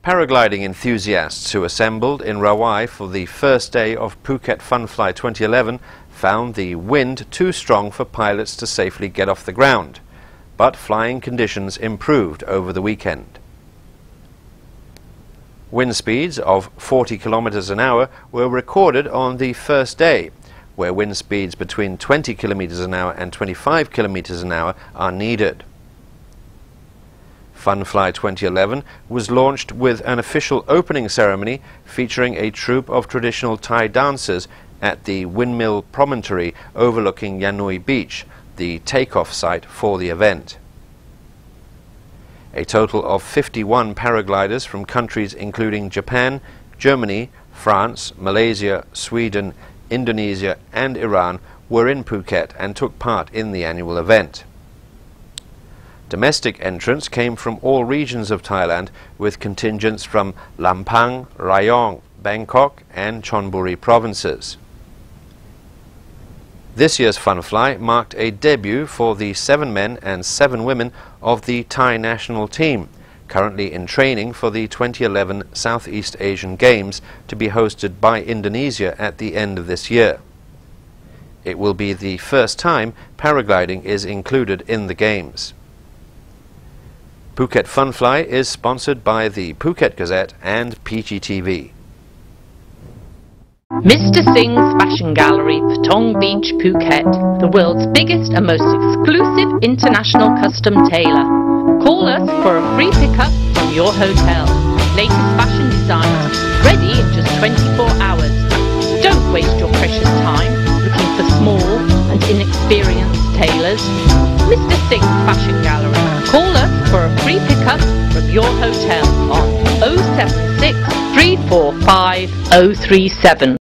Paragliding enthusiasts who assembled in Rawai for the first day of Phuket Fun Fly 2011 found the wind too strong for pilots to safely get off the ground, but flying conditions improved over the weekend. Wind speeds of 40 kilometers an hour were recorded on the first day, where wind speeds between 20 kilometers an hour and 25 kilometers an hour are needed. FunFly 2011 was launched with an official opening ceremony featuring a troupe of traditional Thai dancers at the Windmill Promontory overlooking Yanui Beach, the takeoff site for the event. A total of 51 paragliders from countries including Japan, Germany, France, Malaysia, Sweden, Indonesia and Iran were in Phuket and took part in the annual event. Domestic entrants came from all regions of Thailand, with contingents from Lampang, Rayong, Bangkok and Chonburi provinces. This year's FunFly marked a debut for the 7 men and 7 women of the Thai national team, currently in training for the 2011 Southeast Asian Games to be hosted by Indonesia at the end of this year. It will be the first time paragliding is included in the Games. Phuket Fun Fly is sponsored by the Phuket Gazette and PGTV. Mr. Singh's Fashion Gallery, Patong Beach, Phuket, the world's biggest and most exclusive international custom tailor. Call us for a free pickup from your hotel. Latest fashion designs, ready in just 24 hours. Don't waste your precious time looking for small and inexperienced tailors. Mr. Singh's Fashion Gallery. Call us for a free pickup from your hotel on 076 345 037.